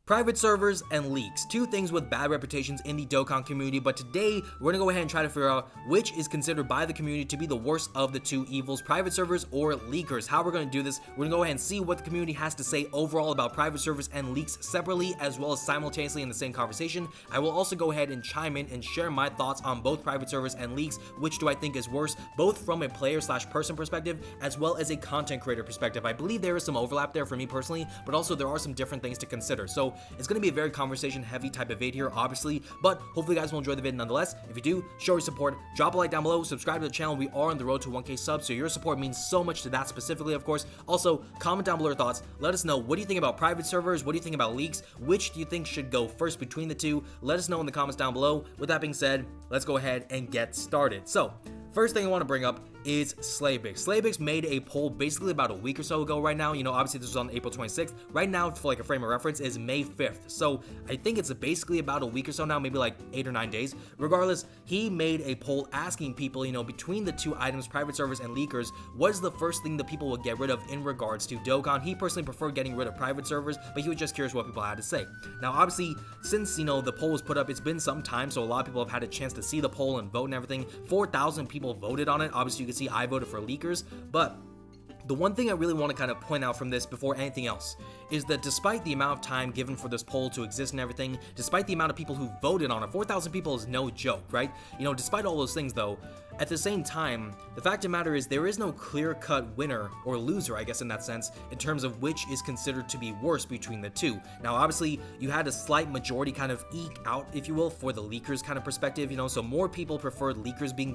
Private servers and leaks, two things with bad reputations in the Dokkan community, but today we're gonna go ahead and try to figure out which is considered by the community to be the worst of the two evils, private servers or leakers. How we're gonna do this, we're gonna go ahead and see what the community has to say overall about private servers and leaks separately as well as simultaneously in the same conversation. I will also go ahead and chime in and share my thoughts on both private servers and leaks, which do I think is worse, both from a player/person perspective as well as a content creator perspective. I believe there is some overlap there for me personally, but also there are some different things to consider. So it's going to be a very conversation heavy type of vid here, obviously, but hopefully you guys will enjoy the vid nonetheless. If you do, show your support, drop a like down below, subscribe to the channel. We are on the road to 1K subs, so your support means so much to that specifically, of course. Also, comment down below your thoughts. Let us know, what do you think about private servers? What do you think about leaks? Which do you think should go first between the two? Let us know in the comments down below. With that being said, let's go ahead and get started. So, first thing I want to bring up is Slaybix. Slaybix made a poll basically about a week or so ago right now. You know, obviously this was on April 26th. Right now, for like a frame of reference, is May 5th. So I think it's basically about a week or so now, maybe like 8 or 9 days. Regardless, he made a poll asking people, you know, between the two items, private servers and leakers, what is the first thing that people would get rid of in regards to Dokkan? He personally preferred getting rid of private servers, but he was just curious what people had to say. Now, obviously, since, you know, the poll was put up, it's been some time, so a lot of people have had a chance to see the poll and vote and everything. 4,000 people voted on it. Obviously, you can see I voted for leakers, but the one thing I really want to kind of point out from this before anything else is that despite the amount of time given for this poll to exist and everything, despite the amount of people who voted on it, 4,000 people is no joke, right? You know, despite all those things though, at the same time, the fact of the matter is there is no clear-cut winner or loser, I guess in that sense, in terms of which is considered to be worse between the two. Now, obviously, you had a slight majority kind of eke out, if you will, for the leakers kind of perspective, you know, so more people preferred leakers being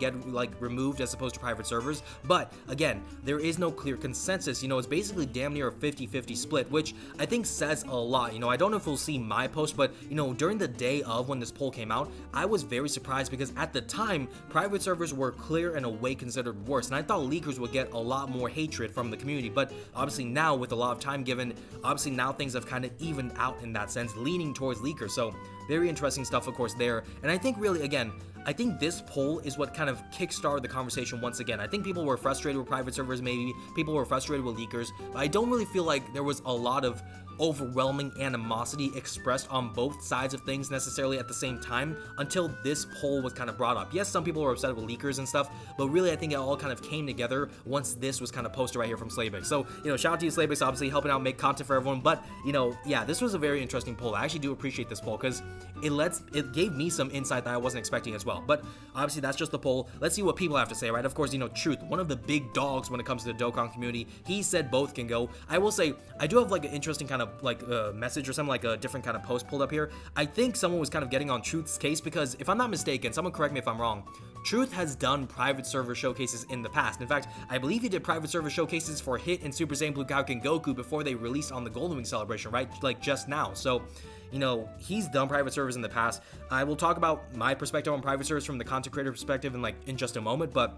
removed as opposed to private servers, but again, there is no clear consensus. You know, it's basically damn near a 50-50 split, which I think says a lot. You know, I don't know if we'll see my post, but you know, during the day of when this poll came out, I was very surprised because at the time, private servers were clear and away considered worse, and I thought leakers would get a lot more hatred from the community, but obviously now with a lot of time given, obviously now things have kind of evened out in that sense, leaning towards leakers. So very interesting stuff, of course, there. And I think really, again, I think this poll is what kind of kickstarted the conversation once again. I think people were frustrated with private servers, maybe people were frustrated with leakers, but I don't really feel like there was a lot of overwhelming animosity expressed on both sides of things necessarily at the same time until this poll was kind of brought up. Yes, some people were upset with leakers and stuff, but really I think it all kind of came together once this was kind of posted right here from Slaybix. So, you know, shout out to you, Slaybix, obviously helping out make content for everyone, but, you know, yeah, this was a very interesting poll. I actually do appreciate this poll because it gave me some insight that I wasn't expecting as well, but obviously that's just the poll. Let's see what people have to say, right? Of course, you know, Truth, one of the big dogs when it comes to the Dokkan community, he said both can go. I will say, I do have like an interesting kind of like message or something, like a different kind of post pulled up here. I think someone was kind of getting on Truth's case because if I'm not mistaken, someone correct me if I'm wrong, Truth has done private server showcases in the past. In fact, I believe he did private server showcases for Hit and Super Saiyan Blue Kaioken Goku before they released on the Golden Week celebration, right? Like just now. So, you know, he's done private servers in the past. I will talk about my perspective on private servers from the content creator perspective in just a moment, but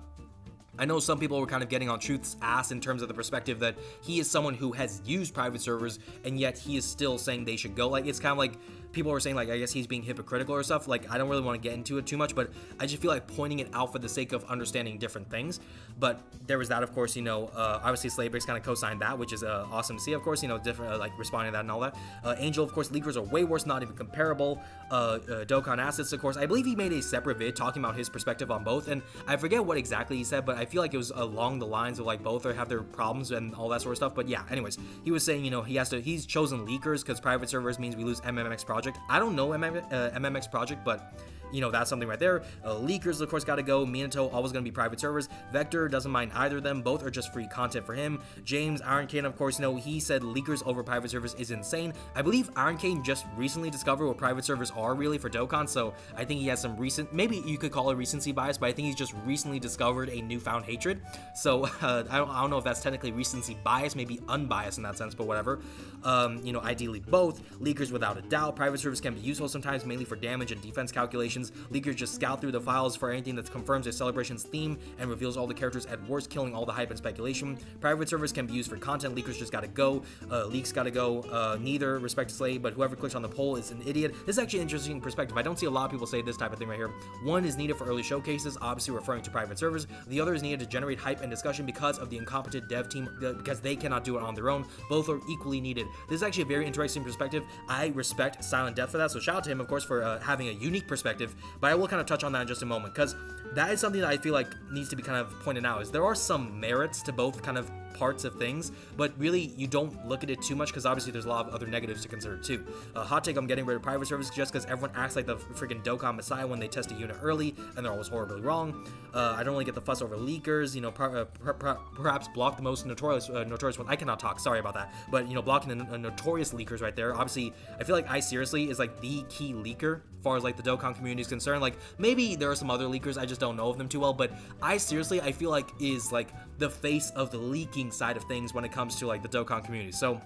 I know some people were kind of getting on Truth's ass in terms of the perspective that he is someone who has used private servers and yet he is still saying they should go. Like, it's kind of like people were saying, like, I guess he's being hypocritical or stuff. Like, I don't really want to get into it too much, but I just feel like pointing it out for the sake of understanding different things. But there was that, of course, you know, obviously Slaybix kind of co-signed that, which is awesome to see, of course, you know, different, like, responding to that and all that. Angel, of course, leakers are way worse, not even comparable. Dokkan assets, of course, I believe he made a separate vid talking about his perspective on both, and I forget what exactly he said, but I feel like it was along the lines of, like, both have their problems and all that sort of stuff. But yeah, anyways, he was saying, you know, he's chosen leakers because private servers means we lose MMX Project. I don't know MMX Project, but you know, that's something right there. Leakers, of course, gotta go. Minato, always gonna be private servers. Vector doesn't mind either of them. Both are just free content for him. James, Iron Cane, of course, you know, he said leakers over private servers is insane. I believe Iron Cane just recently discovered what private servers are really for Dokkan, so I think he has some recent, maybe you could call it recency bias, but I think he's just recently discovered a newfound hatred. So I don't know if that's technically recency bias, maybe unbiased in that sense, but whatever. You know, ideally both. Leakers without a doubt. Private servers can be useful sometimes, mainly for damage and defense calculations. Leakers just scout through the files for anything that confirms a celebration's theme and reveals all the characters, at worst killing all the hype and speculation. Private servers can be used for content. Leakers just gotta go. Leaks gotta go. Neither, respect to Slay, but whoever clicks on the poll is an idiot. This is actually an interesting perspective. I don't see a lot of people say this type of thing right here. One is needed for early showcases, obviously referring to private servers. The other is needed to generate hype and discussion because of the incompetent dev team, because they cannot do it on their own. Both are equally needed. This is actually a very interesting perspective. I respect Silent Death for that, so shout out to him, of course, for having a unique perspective, but I will kind of touch on that in just a moment, because that is something that I feel like needs to be kind of pointed out, is there are some merits to both kind of parts of things, but really you don't look at it too much, because obviously there's a lot of other negatives to consider too. Hot take, I'm getting rid of private servers just because everyone acts like the freaking Dokkan Messiah when they test a unit early, and they're always horribly wrong. I don't really get the fuss over leakers, you know, perhaps block the most notorious one. I cannot talk, sorry about that, but you know, blocking the notorious leakers right there. Obviously, I feel like seriously is like the key leaker as far as like the Dokkan community is concerned. Like maybe there are some other leakers, I just don't know of them too well, but seriously, I feel like is like the face of the leaking side of things when it comes to like the Dokkan community. So,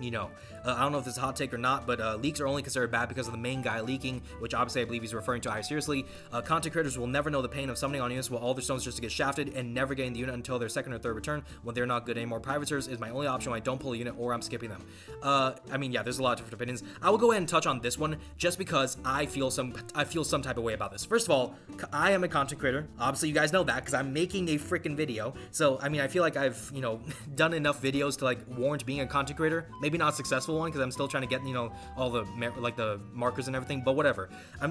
you know, I don't know if this is a hot take or not, but leaks are only considered bad because of the main guy leaking, which obviously I believe he's referring to seriously. Content creators will never know the pain of summoning on units while all their stones just to get shafted and never getting the unit until their second or third return when they're not good anymore. Private servers is my only option when I don't pull a unit or I'm skipping them. I mean, yeah, there's a lot of different opinions. I will go ahead and touch on this one just because I feel some type of way about this. First of all, I am a content creator. Obviously, you guys know that because I'm making a freaking video. So, I mean, I feel like I've, you know, done enough videos to like warrant being a content creator. Maybe not a successful one because I'm still trying to get, you know, all the like the markers and everything, but whatever.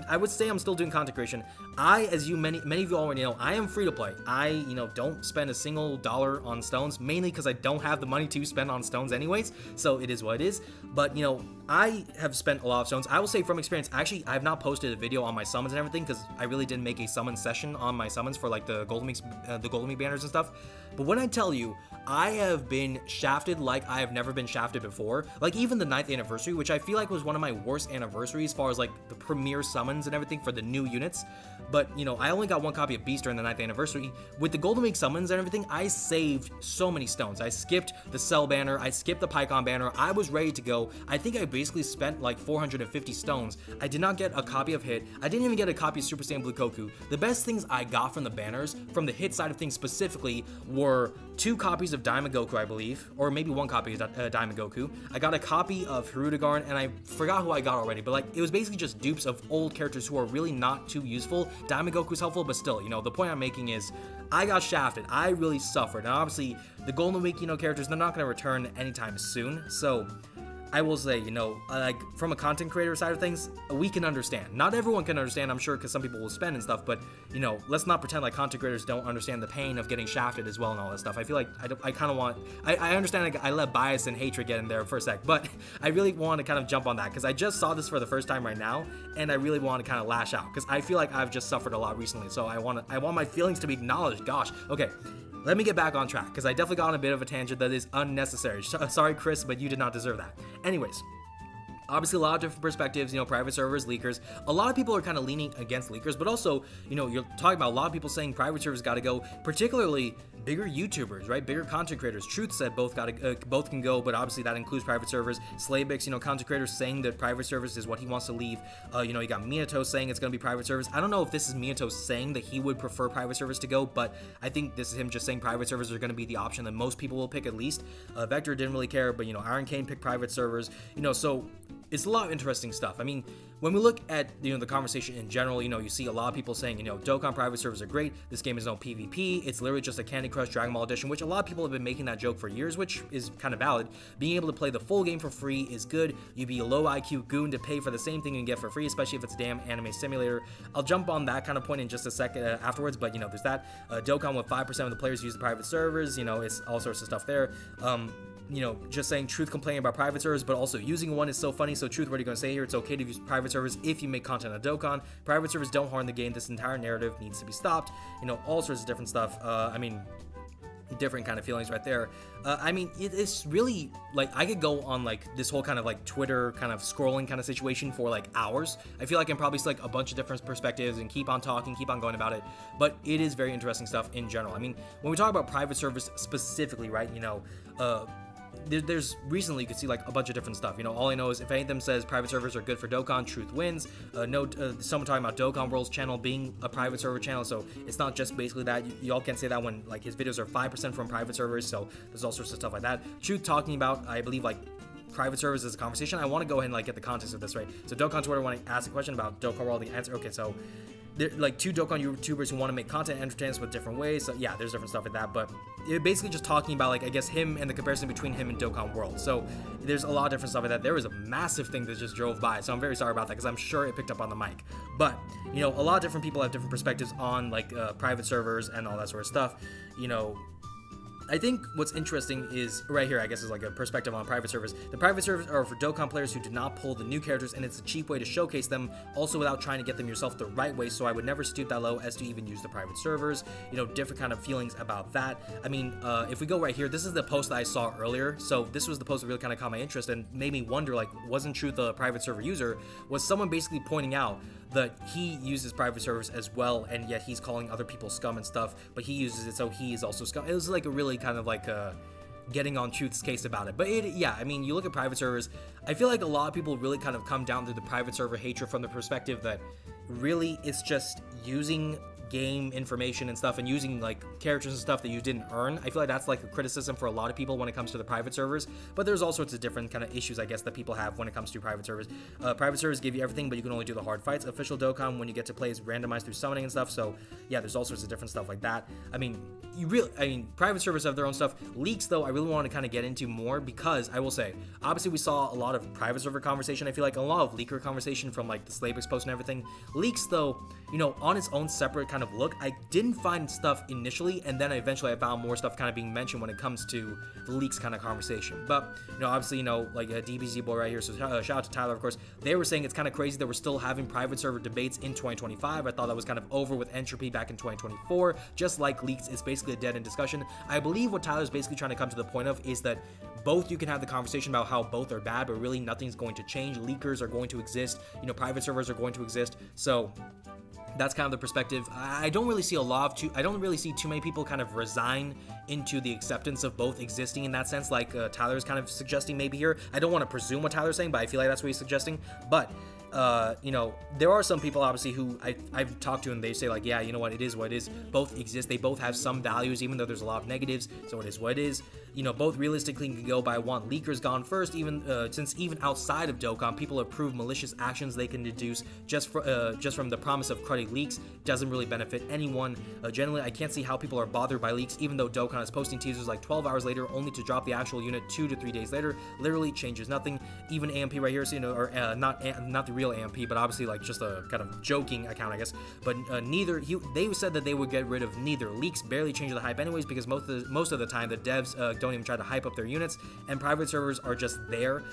I would say I'm still doing content creation. As many of you already know, I am free to play. I, you know, don't spend a single dollar on stones, mainly because I don't have the money to spend on stones anyways, so it is what it is. But, you know, I have spent a lot of stones. I will say from experience, actually, I have not posted a video on my summons and everything because I really didn't make a summon session on my summons for like the Golden Week banners and stuff. But when I tell you, I have been shafted like I have never been shafted before. Like even the 9th anniversary, which I feel like was one of my worst anniversaries as far as like the premiere summons and everything for the new units. But, you know, I only got one copy of Beast during the 9th anniversary. With the Golden Week summons and everything, I saved so many stones. I skipped the Cell banner. I skipped the Pycon banner. I was ready to go. I think I basically spent like 450 stones. I did not get a copy of Hit. I didn't even get a copy of Super Saiyan Blue Goku. The best things I got from the banners, from the Hit side of things specifically, were 2 copies of Diamond Goku, I believe, or maybe 1 copy of Diamond Goku. I got a copy of Hirudegarn, and I forgot who I got already, but like it was basically just dupes of old characters who are really not too useful. Diamond Goku's helpful, but still, you know, the point I'm making is I got shafted. I really suffered. And obviously, the Golden Week, you know, characters, they're not going to return anytime soon. So I will say, you know, like from a content creator side of things, we can understand. Not everyone can understand, I'm sure, because some people will spend and stuff, but, you know, let's not pretend like content creators don't understand the pain of getting shafted as well and all that stuff. I feel like I kind of want, I understand like, I let bias and hatred get in there for a sec, but I really want to kind of jump on that because I just saw this for the first time right now, and I really want to kind of lash out because I feel like I've just suffered a lot recently, so I want my feelings to be acknowledged. Gosh, okay. Let me get back on track, because I definitely got on a bit of a tangent that is unnecessary. Sorry, Chris, but you did not deserve that. Anyways, obviously a lot of different perspectives, you know, private servers, leakers. A lot of people are kind of leaning against leakers, but also, you know, you're talking about a lot of people saying private servers got to go, particularly bigger YouTubers, right? Bigger content creators. Truth said both can go, but obviously that includes private servers. Slaybyx, you know, content creators saying that private servers is what he wants to leave. You know, you got Minato saying it's going to be private servers. I don't know if this is Minato saying that he would prefer private servers to go, but I think this is him just saying private servers are going to be the option that most people will pick at least. Vector didn't really care, but, you know, Iron Kane picked private servers, you know, so it's a lot of interesting stuff. I mean, when we look at, you know, the conversation in general, you know, you see a lot of people saying, you know, Dokkan private servers are great. This game is no PvP. It's literally just a Candy Crush Dragon Ball edition, which a lot of people have been making that joke for years, which is kind of valid. Being able to play the full game for free is good. You'd be a low IQ goon to pay for the same thing you can get for free, especially if it's a damn anime simulator. I'll jump on that kind of point in just a second afterwards, but, you know, there's that. Dokkan with 5% of the players use the private servers, you know, it's all sorts of stuff there. You know, just saying Truth complaining about private servers, but also using one is so funny. So Truth, what are you going to say here? It's okay to use private servers if you make content on Dokkan. Private servers don't harm the game. This entire narrative needs to be stopped. You know, all sorts of different stuff. I mean, different kind of feelings right there. I mean, it's really like I could go on like this whole kind of like Twitter kind of scrolling kind of situation for like hours. I feel like I can probably see like a bunch of different perspectives and keep on talking, keep on going about it, but it is very interesting stuff in general. I mean, when we talk about private servers specifically, right, you know, there's recently you could see like a bunch of different stuff. You know, all I know is if any of them says private servers are good for Dokkan, Truth wins. Someone talking about Dokkan World's channel being a private server channel, so it's not just basically that. Y'all can say that when like his videos are 5% from private servers, so there's all sorts of stuff like that. Truth talking about, I believe, like private servers as a conversation, I want to go ahead and like get the context of this, right? So Dokkan Twitter want to ask a question about Dokkan World, the answer. Okay, so there like 2 Dokkan YouTubers who want to make content entertain us with different ways. So yeah, there's different stuff like that, but it basically just talking about like, I guess, him and the comparison between him and Dokkan World. So there's a lot of different stuff like that. There was a massive thing that just drove by, so I'm very sorry about that because I'm sure it picked up on the mic. But you know, a lot of different people have different perspectives on like private servers and all that sort of stuff. You know, I think what's interesting is right here, I guess, is like a perspective on private servers. The private servers are for Dokkan players who do not pull the new characters, and it's a cheap way to showcase them, also without trying to get them yourself the right way, so I would never stoop that low as to even use the private servers. You know, different kind of feelings about that. I mean, if we go right here, this is the post that I saw earlier, so this was the post that really kind of caught my interest and made me wonder, like, wasn't Truth a private server user? Was someone basically pointing out that he uses private servers as well, and yet he's calling other people scum and stuff, but he uses it so he is also scum. It was like a really kind of like getting on Truth's case about it. But yeah, I mean, you look at private servers, I feel like a lot of people really kind of come down to the private server hatred from the perspective that really it's just using game information and stuff and using like characters and stuff that you didn't earn. I feel like that's like a criticism for a lot of people when it comes to the private servers, but there's all sorts of different kind of issues, I guess, that people have when it comes to private servers. Private servers give you everything, but you can only do the hard fights. Official Dokkan, when you get to play, is randomized through summoning and stuff, so yeah, there's all sorts of different stuff like that. I mean, private servers have their own stuff. Leaks, though, I really want to kind of get into more, because I will say, obviously we saw a lot of private server conversation, I feel like a lot of leaker conversation from like the Slaybrix post and everything. Leaks, though, you know, on its own separate kind of look, I didn't find stuff initially, and then eventually I found more stuff kind of being mentioned when it comes to the leaks kind of conversation. But, you know, obviously, you know, like a DBZ boy right here, so shout out to Tyler, of course. They were saying it's kind of crazy that we're still having private server debates in 2025. I thought that was kind of over with entropy back in 2024. Just like leaks, it's basically a dead end discussion. I believe what Tyler's basically trying to come to the point of is that both you can have the conversation about how both are bad, but really nothing's going to change. Leakers are going to exist, you know, private servers are going to exist. So that's kind of the perspective. I don't really see I don't really see too many people kind of resign into the acceptance of both existing in that sense, like Tyler's kind of suggesting maybe here. I don't want to presume what Tyler's saying, but I feel like that's what he's suggesting. But you know, there are some people obviously who I've talked to, and they say like, yeah, you know what, it is what it is. Both exist. They both have some values, even though there's a lot of negatives. So it is what it is. You know, both realistically can go, but I want leakers gone first, even since even outside of Dokkan, people approve malicious actions they can deduce just from the promise of cruddy leaks. Doesn't really benefit anyone. Generally, I can't see how people are bothered by leaks, even though Dokkan is posting teasers like 12 hours later, only to drop the actual unit 2 to 3 days later. Literally changes nothing. Even AMP right here, so you know, or not the real AMP, but obviously like just a kind of joking account, I guess. But they said that they would get rid of neither. Leaks barely change the hype anyways, because most of the time the devs don't even try to hype up their units, and private servers are just there.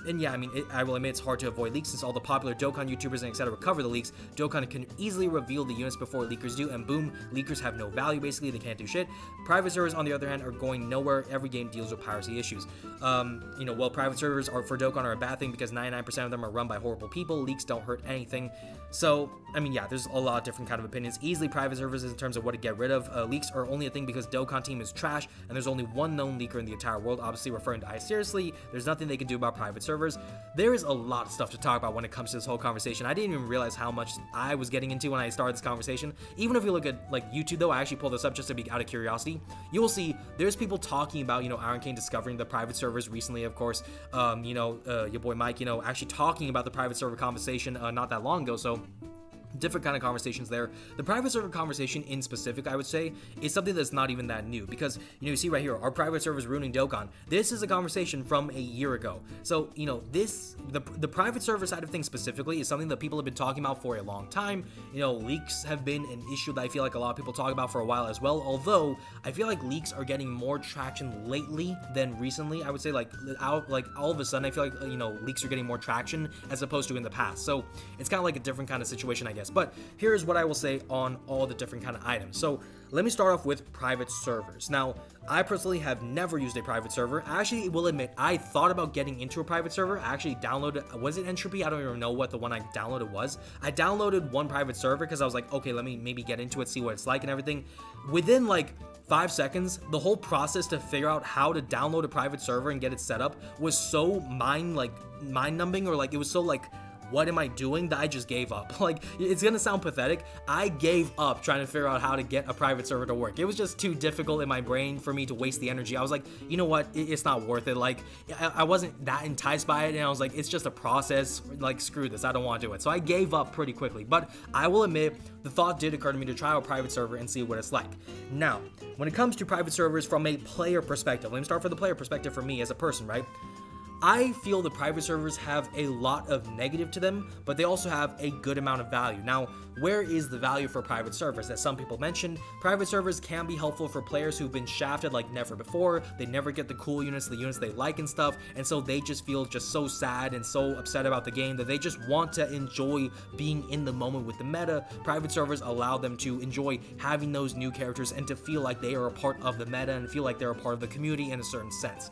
And yeah, I mean, I will admit it's hard to avoid leaks since all the popular Dokkan YouTubers and etc. cover the leaks. Dokkan can easily reveal the units before leakers do, and boom, leakers have no value. Basically, they can't do shit. Private servers, on the other hand, are going nowhere. Every game deals with piracy issues. You know, well, private servers for Dokkan are a bad thing because 99% of them are run by horrible people. Leaks don't hurt anything. So, I mean, yeah, there's a lot of different kind of opinions. Easily private servers in terms of what to get rid of. Leaks are only a thing because Dokkan team is trash, and there's only one known leaker in the entire world, obviously referring to I Seriously. There's nothing they can do about private servers. There is a lot of stuff to talk about when it comes to this whole conversation. I didn't even realize how much I was getting into when I started this conversation. Even if you look at like YouTube, though, I actually pulled this up just to be out of curiosity. You will see there's people talking about, you know, Iron Kane discovering the private servers recently, of course. You know, your boy Mike, you know, actually talking about the private server conversation not that long ago. So different kind of conversations there. The private server conversation in specific, I would say, is something that's not even that new, because, you know, you see right here, our private servers ruining Dokkan. This is a conversation from a year ago. So, you know, the private server side of things specifically is something that people have been talking about for a long time. You know, leaks have been an issue that I feel like a lot of people talk about for a while as well, although I feel like leaks are getting more traction lately than recently. I would say like all of a sudden I feel like, you know, leaks are getting more traction as opposed to in the past. So it's kind of like a different kind of situation, I guess. But here's what I will say on all the different kind of items. So let me start off with private servers. Now, I personally have never used a private server. I actually will admit, I thought about getting into a private server. I actually downloaded, was it Entropy? I don't even know what the one I downloaded was. I downloaded one private server because I was like, okay, let me maybe get into it, see what it's like and everything. Within like 5 seconds, the whole process to figure out how to download a private server and get it set up was so mind-numbing, or like it was so like what am I doing, that I just gave up. Like, it's gonna sound pathetic. I gave up trying to figure out how to get a private server to work. It was just too difficult in my brain for me to waste the energy. I was like, you know what, it's not worth it. Like, I wasn't that enticed by it, and I was like, it's just a process. Like, screw this, I don't want to do it. So I gave up pretty quickly. But I will admit, the thought did occur to me to try out a private server and see what it's like. Now, when it comes to private servers from a player perspective, let me start from the player perspective for me as a person, right? I feel the private servers have a lot of negative to them, but they also have a good amount of value. Now, where is the value for private servers? As some people mentioned, private servers can be helpful for players who've been shafted like never before. They never get the cool units, the units they like and stuff, and so they just feel just so sad and so upset about the game that they just want to enjoy being in the moment with the meta. Private servers allow them to enjoy having those new characters and to feel like they are a part of the meta and feel like they're a part of the community in a certain sense.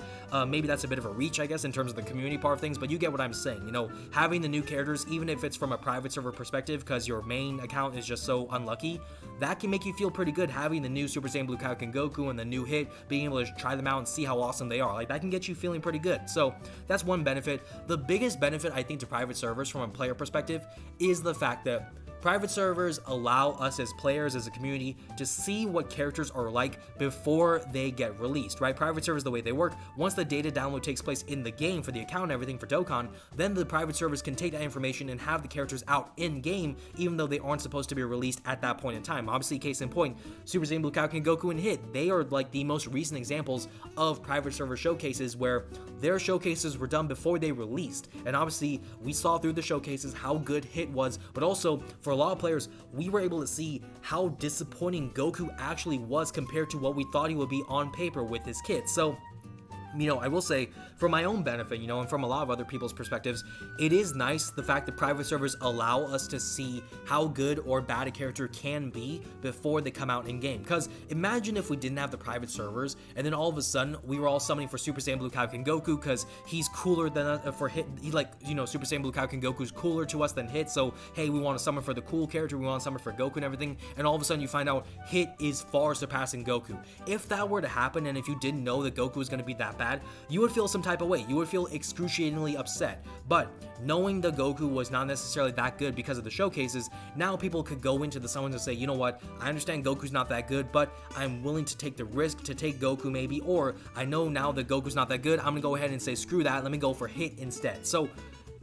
Maybe that's a bit of a reach, I guess, in terms of the community part of things, but you get what I'm saying. You know, having the new characters, even if it's from a private server perspective because your main account is just so unlucky, that can make you feel pretty good. Having the new Super Saiyan Blue Kaioken Goku and the new hit, being able to try them out and see how awesome they are, like, that can get you feeling pretty good. So that's one benefit. The biggest benefit, I think, to private servers from a player perspective is the fact that private servers allow us as players, as a community, to see what characters are like before they get released, right? Private servers, the way they work, once the data download takes place in the game for the account and everything for Dokkan, then the private servers can take that information and have the characters out in game, even though they aren't supposed to be released at that point in time. Obviously, case in point, Super Saiyan Blue Kaioken Goku and Hit, they are like the most recent examples of private server showcases where their showcases were done before they released. And obviously, we saw through the showcases how good Hit was, but also for a lot of players, we were able to see how disappointing Goku actually was compared to what we thought he would be on paper with his kit. So, you know, I will say, for my own benefit, you know, and from a lot of other people's perspectives, it is nice the fact that private servers allow us to see how good or bad a character can be before they come out in game. Because imagine if we didn't have the private servers, and then all of a sudden we were all summoning for Super Saiyan Blue Kaioken Goku because he's cooler than us for Hit. He, like, you know, Super Saiyan Blue Kaioken Goku's cooler to us than Hit. So hey, we want to summon for the cool character, we want to summon for Goku and everything. And all of a sudden you find out Hit is far surpassing Goku. If that were to happen, and if you didn't know that Goku was going to be that bad, you would feel some type of way. You would feel excruciatingly upset. But knowing the Goku was not necessarily that good because of the showcases, now people could go into the summons and say, you know what, I understand Goku's not that good, but I'm willing to take the risk to take Goku maybe, or I know now that Goku's not that good, I'm gonna go ahead and say screw that, let me go for Hit instead. So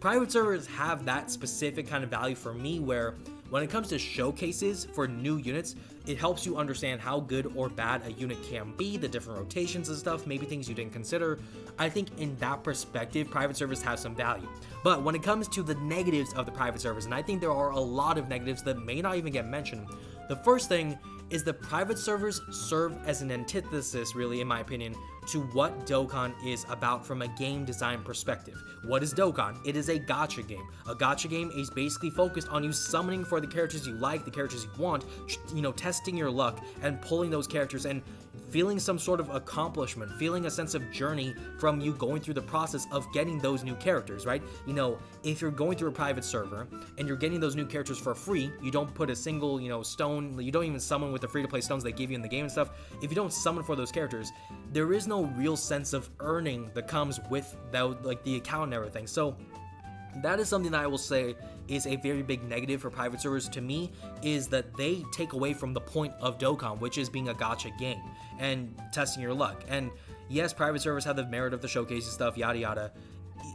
private servers have that specific kind of value for me, where when it comes to showcases for new units, it helps you understand how good or bad a unit can be, the different rotations and stuff, maybe things you didn't consider. I think in that perspective, private servers have some value. But when it comes to the negatives of the private servers, and I think there are a lot of negatives that may not even get mentioned, the first thing is the private servers serve as an antithesis, really, in my opinion, to what Dokkan is about from a game design perspective. What is Dokkan? It is a gacha game. A gacha game is basically focused on you summoning for the characters you like, the characters you want, you know, testing your luck and pulling those characters and feeling some sort of accomplishment, feeling a sense of journey from you going through the process of getting those new characters, right? You know, if you're going through a private server and you're getting those new characters for free, you don't put a single, you know, stone, you don't even summon with the free-to-play stones they give you in the game and stuff. If you don't summon for those characters, there is no real sense of earning that comes with that, like the account and everything. So that is something that I will say is a very big negative for private servers to me, is that they take away from the point of Dokkan, which is being a gacha game and testing your luck. And yes, private servers have the merit of the showcase and stuff, yada yada.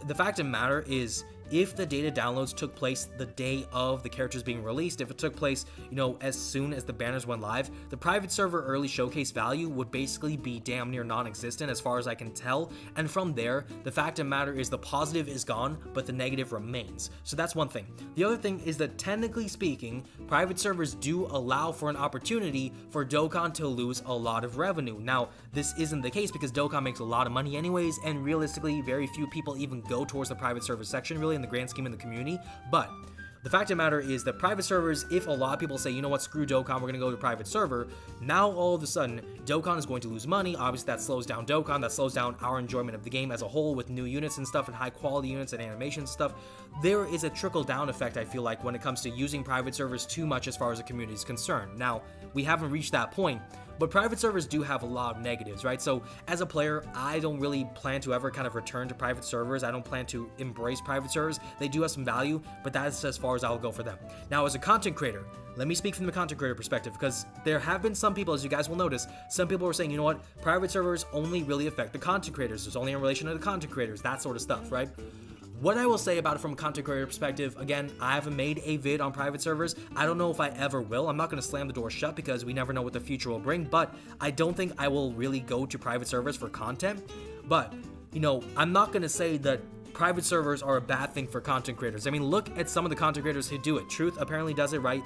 The fact of the matter is, if the data downloads took place the day of the characters being released, if it took place, you know, as soon as the banners went live, the private server early showcase value would basically be damn near non-existent as far as I can tell. And from there, the fact of the matter is the positive is gone, but the negative remains. So that's one thing. The other thing is that technically speaking, private servers do allow for an opportunity for Dokkan to lose a lot of revenue. Now, this isn't the case because Dokkan makes a lot of money anyways, and realistically, very few people even go towards the private server section, really, in the grand scheme of the community. But the fact of the matter is that private servers, if a lot of people say, you know what, screw Dokkan, we're going to go to private server, now all of a sudden, Dokkan is going to lose money. Obviously, that slows down Dokkan, that slows down our enjoyment of the game as a whole with new units and stuff and high quality units and animation stuff. There is a trickle-down effect, I feel like, when it comes to using private servers too much as far as the community is concerned. Now, we haven't reached that point, but private servers do have a lot of negatives, right? So as a player, I don't really plan to ever kind of return to private servers. I don't plan to embrace private servers. They do have some value, but that's as far as I'll go for them. Now, as a content creator, let me speak from the content creator perspective, because there have been some people, as you guys will notice, some people are saying, you know what, private servers only really affect the content creators. It's only in relation to the content creators, that sort of stuff, right? What I will say about it from a content creator perspective, again, I haven't made a vid on private servers. I don't know if I ever will. I'm not going to slam the door shut because we never know what the future will bring, but I don't think I will really go to private servers for content. But, you know, I'm not going to say that private servers are a bad thing for content creators. I mean, look at some of the content creators who do it. Truth apparently does it, right?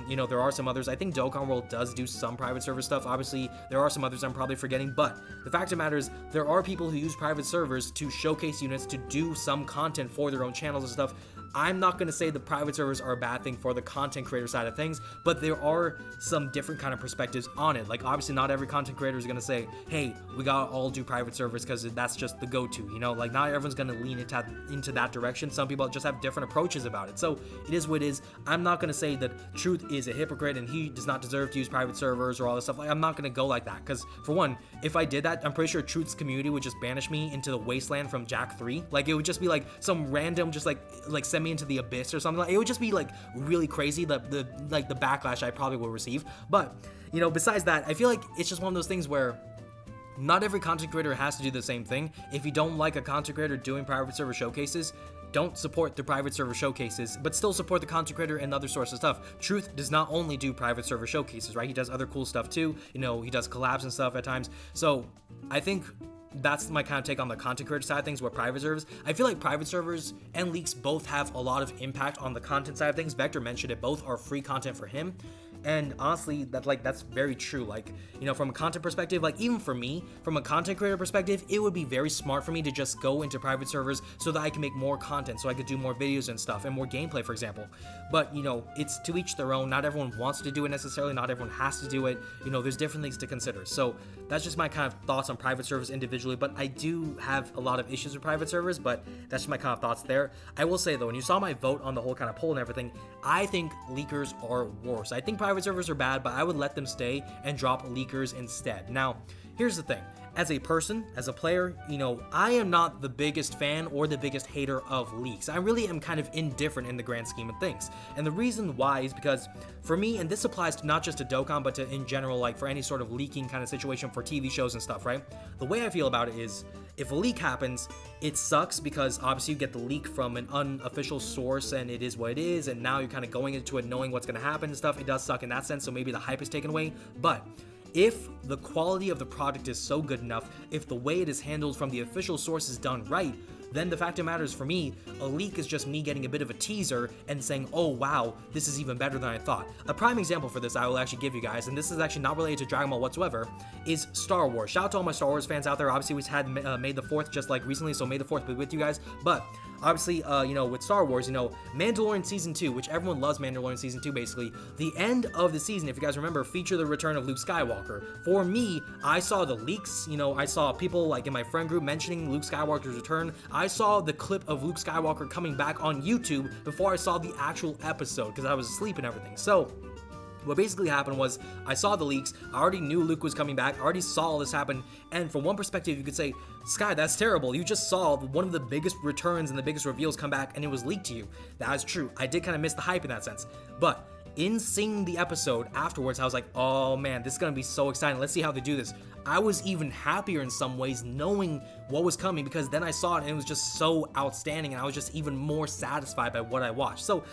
You know, there are some others. I think Dokkan World does do some private server stuff. Obviously, there are some others I'm probably forgetting, but the fact of the matter is there are people who use private servers to showcase units, to do some content for their own channels and stuff. I'm not going to say the private servers are a bad thing for the content creator side of things, but there are some different kind of perspectives on it. Like, obviously, not every content creator is going to say, hey, we got to all do private servers because that's just the go-to, you know? Like, not everyone's going to lean into that direction. Some people just have different approaches about it. So it is what it is. I'm not going to say that Truth is a hypocrite and he does not deserve to use private servers or all this stuff. Like, I'm not going to go like that because, for one, if I did that, I'm pretty sure Truth's community would just banish me into the wasteland from Jack 3. Like, it would just be like some random, just like send me into the abyss or something. Like, it would just be like really crazy, the backlash I probably will receive. But, you know, besides that, I feel like it's just one of those things where not every content creator has to do the same thing. If you don't like a content creator doing private server showcases, don't support the private server showcases, but still support the content creator and other sorts of stuff. Truth does not only do private server showcases, right? He does other cool stuff too. You know, he does collabs and stuff at times. So I think that's my kind of take on the content creator side of things with private servers. I feel like private servers and leaks both have a lot of impact on the content side of things. Vector mentioned it, both are free content for him. And honestly, that's very true. Like, you know, from a content perspective, like even for me, from a content creator perspective, it would be very smart for me to just go into private servers so that I can make more content, so I could do more videos and stuff and more gameplay, for example. But, you know, it's to each their own. Not everyone wants to do it necessarily. Not everyone has to do it. You know, there's different things to consider. So that's just my kind of thoughts on private servers individually. But I do have a lot of issues with private servers, but that's just my kind of thoughts there. I will say though, when you saw my vote on the whole kind of poll and everything, I think leakers are worse. I think private servers are bad, but I would let them stay and drop leakers instead. Now, here's the thing. As a person, as a player, you know, I am not the biggest fan or the biggest hater of leaks. I really am kind of indifferent in the grand scheme of things. And the reason why is because for me, and this applies to not just to Dokkan, but to in general, like for any sort of leaking kind of situation for TV shows and stuff, right? The way I feel about it is if a leak happens, it sucks because obviously you get the leak from an unofficial source and it is what it is. And now you're kind of going into it knowing what's going to happen and stuff. It does suck in that sense. So maybe the hype is taken away, but if the quality of the product is so good enough, if the way it is handled from the official source is done right, then the fact of the matter is for me, a leak is just me getting a bit of a teaser and saying, oh wow, this is even better than I thought. A prime example for this I will actually give you guys, and this is actually not related to Dragon Ball whatsoever, is Star Wars. Shout out to all my Star Wars fans out there. Obviously we had May the 4th just like recently, so May the 4th be with you guys, but obviously, you know, with Star Wars, you know, Mandalorian Season 2, which everyone loves Mandalorian Season 2 basically, the end of the season, if you guys remember, featured the return of Luke Skywalker. For me, I saw the leaks, you know, I saw people like in my friend group mentioning Luke Skywalker's return. I saw the clip of Luke Skywalker coming back on YouTube before I saw the actual episode because I was asleep and everything. So what basically happened was I saw the leaks, I already knew Luke was coming back, I already saw all this happen, and from one perspective you could say, Sky, that's terrible, you just saw one of the biggest returns and the biggest reveals come back and it was leaked to you. That is true, I did kind of miss the hype in that sense, but in seeing the episode afterwards, I was like, oh man, this is gonna be so exciting, let's see how they do this. I was even happier in some ways knowing what was coming because then I saw it and it was just so outstanding and I was just even more satisfied by what I watched. So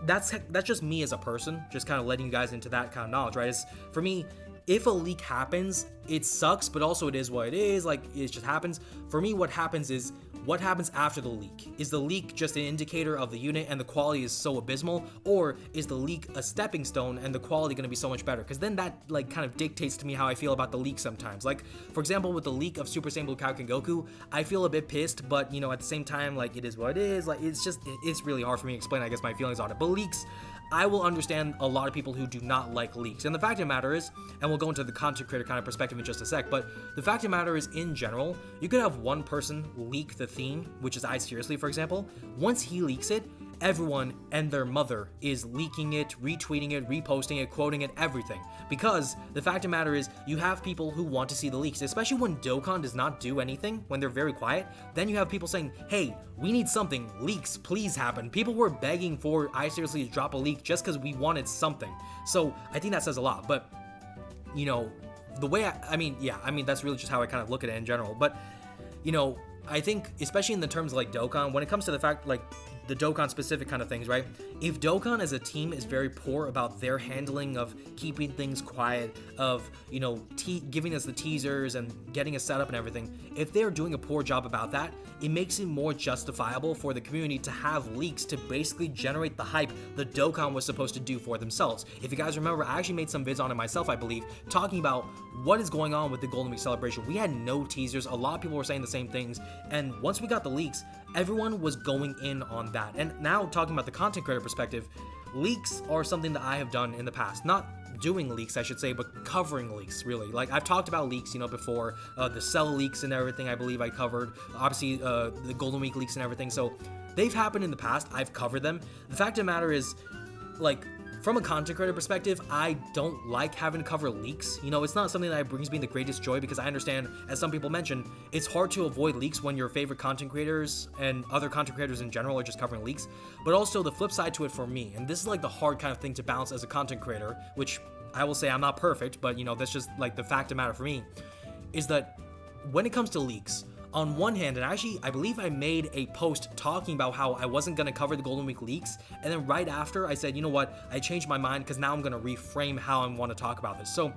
that's just me as a person, just kind of letting you guys into that kind of knowledge, right? It's, for me, if a leak happens, it sucks, but also it is what it is, like it just happens. For me, what happens is, what happens after the leak? Is the leak just an indicator of the unit and the quality is so abysmal, or is the leak a stepping stone and the quality going to be so much better? Because then that like kind of dictates to me how I feel about the leak sometimes. Like for example, with the leak of Super Saiyan Blue Kaioken Goku, I feel a bit pissed, but you know, at the same time, like it is what it is. Like it's really hard for me to explain, I guess, my feelings on it. But leaks, I will understand a lot of people who do not like leaks. And the fact of the matter is, and we'll go into the content creator kind of perspective in just a sec, but the fact of the matter is, in general, you could have one person leak the theme, which is I Seriously, for example. Once he leaks it, everyone and their mother is leaking it, retweeting it, reposting it, quoting it, everything. Because the fact of the matter is, you have people who want to see the leaks, especially when Dokkan does not do anything, when they're very quiet. Then you have people saying, hey, we need something, leaks, please happen. People were begging for iSeriously to drop a leak just because we wanted something. So I think that says a lot. But, you know, the way I mean, that's really just how I kind of look at it in general. But, you know, I think, especially in the terms of like Dokkan, when it comes to the fact, like, the Dokkan specific kind of things, right? If Dokkan as a team is very poor about their handling of keeping things quiet, of, you know, giving us the teasers and getting us set up and everything, if they're doing a poor job about that, it makes it more justifiable for the community to have leaks to basically generate the hype the Dokkan was supposed to do for themselves. If you guys remember, I actually made some vids on it myself, I believe, talking about what is going on with the Golden Week celebration. We had no teasers, a lot of people were saying the same things, and once we got the leaks, everyone was going in on that. And now talking about the content creator perspective, leaks are something that I have done in the past. Not doing leaks, I should say, but covering leaks, really. Like, I've talked about leaks, you know, before, the Cell leaks and everything, I believe I covered. Obviously, the Golden Week leaks and everything. So they've happened in the past. I've covered them. The fact of the matter is, like, from a content creator perspective, I don't like having to cover leaks. You know, it's not something that brings me the greatest joy, because I understand, as some people mentioned, it's hard to avoid leaks when your favorite content creators and other content creators in general are just covering leaks. But also the flip side to it for me, and this is like the hard kind of thing to balance as a content creator, which I will say I'm not perfect, but you know, that's just like the fact of the matter for me, is that when it comes to leaks, on one hand, and actually, I believe I made a post talking about how I wasn't going to cover the Golden Week leaks, and then right after, I said, you know what, I changed my mind because now I'm going to reframe how I want to talk about this. So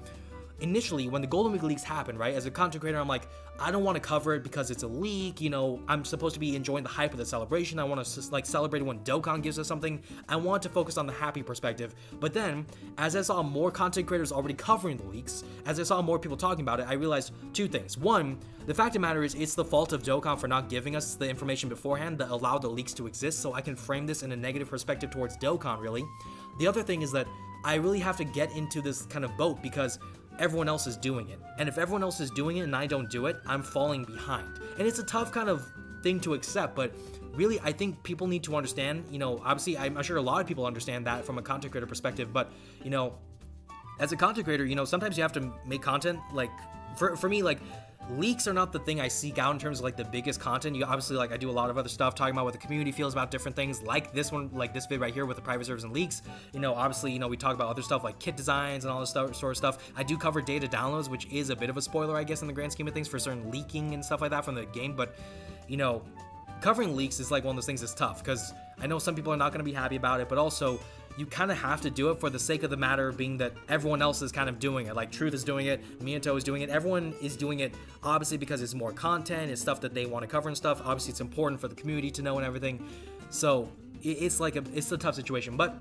initially, when the Golden Week leaks happened, right, as a content creator, I'm like, I don't want to cover it because it's a leak, you know, I'm supposed to be enjoying the hype of the celebration, I want to, like, celebrate when Dokkan gives us something, I want to focus on the happy perspective. But then, as I saw more content creators already covering the leaks, as I saw more people talking about it, I realized two things. One, the fact of the matter is, it's the fault of Dokkan for not giving us the information beforehand that allowed the leaks to exist, so I can frame this in a negative perspective towards Dokkan, really. The other thing is that I really have to get into this kind of boat because everyone else is doing it. And if everyone else is doing it and I don't do it, I'm falling behind. And it's a tough kind of thing to accept, but really, I think people need to understand, you know, obviously, I'm sure a lot of people understand that from a content creator perspective, but, you know, as a content creator, you know, sometimes you have to make content, like, for me, like, leaks are not the thing I seek out in terms of like the biggest content. You obviously, like, I do a lot of other stuff talking about what the community feels about different things, like this one, like this vid right here with the private servers and leaks. You know, obviously, you know, we talk about other stuff like kit designs and all this sort of stuff. I do cover data downloads, which is a bit of a spoiler, I guess, in the grand scheme of things for certain leaking and stuff like that from the game. But, you know, covering leaks is like one of those things that's tough because I know some people are not going to be happy about it, but also you kind of have to do it for the sake of the matter being that everyone else is kind of doing it. Like, Truth is doing it, Miyato is doing it, everyone is doing it, obviously, because it's more content, it's stuff that they want to cover and stuff. Obviously, it's important for the community to know and everything. So it's like it's a tough situation. But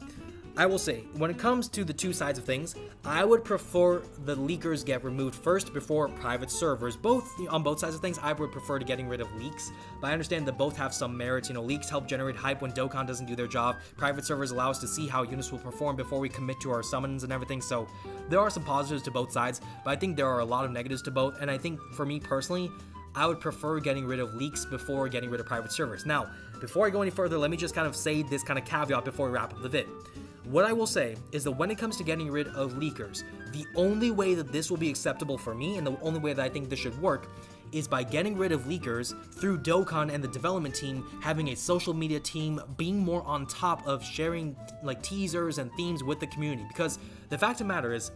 I will say, when it comes to the two sides of things, I would prefer the leakers get removed first before private servers. On both sides of things, I would prefer to getting rid of leaks, but I understand that both have some merits. You know, leaks help generate hype when Dokkan doesn't do their job. Private servers allow us to see how units will perform before we commit to our summons and everything, so there are some positives to both sides, but I think there are a lot of negatives to both, and I think for me personally, I would prefer getting rid of leaks before getting rid of private servers. Now, before I go any further, let me just kind of say this kind of caveat before we wrap up the vid. What I will say is that when it comes to getting rid of leakers, the only way that this will be acceptable for me, and the only way that I think this should work, is by getting rid of leakers through Dokkan and the development team having a social media team being more on top of sharing like teasers and themes with the community. Because the fact of the matter is,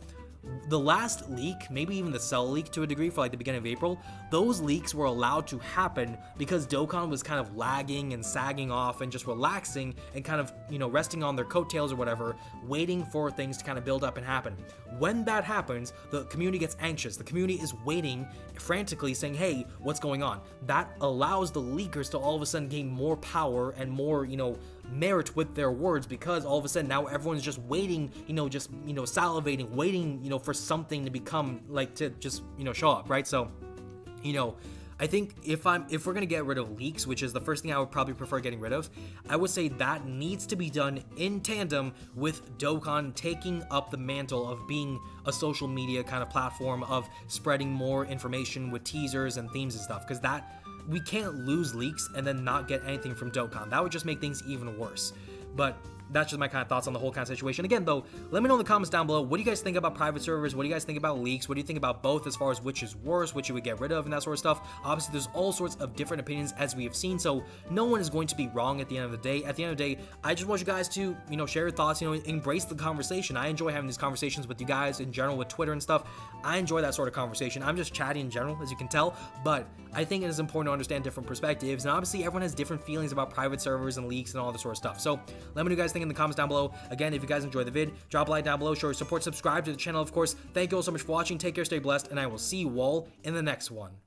the last leak, maybe even the Cell leak to a degree for like the beginning of April, those leaks were allowed to happen because Dokkan was kind of lagging and sagging off and just relaxing and kind of, you know, resting on their coattails or whatever, waiting for things to kind of build up and happen. When that happens, the community gets anxious. The community is waiting frantically saying, hey, what's going on? That allows the leakers to all of a sudden gain more power and more, you know, merit with their words, because all of a sudden now everyone's just waiting, just salivating, waiting, for something to become like, to just, show up, right? So, I think if we're gonna get rid of leaks, which is the first thing I would probably prefer getting rid of, I would say that needs to be done in tandem with Dokkan taking up the mantle of being a social media kind of platform, of spreading more information with teasers and themes and stuff, because we can't lose leaks and then not get anything from Dokkan. That would just make things even worse. But that's just my kind of thoughts on the whole kind of situation. Again, though, let me know in the comments down below, what do you guys think about private servers? What do you guys think about leaks? What do you think about both as far as which is worse, which you would get rid of, and that sort of stuff? Obviously, there's all sorts of different opinions as we have seen, so no one is going to be wrong at the end of the day. At the end of the day, I just want you guys to, share your thoughts, embrace the conversation. I enjoy having these conversations with you guys in general with Twitter and stuff. I enjoy that sort of conversation. I'm just chatty in general, as you can tell, but I think it is important to understand different perspectives, and obviously everyone has different feelings about private servers and leaks and all this sort of stuff. So let me know what you guys think in the comments down below. Again, if you guys enjoyed the vid, drop a like down below, show your support, subscribe to the channel, of course. Thank you all so much for watching. Take care, stay blessed, and I will see you all in the next one.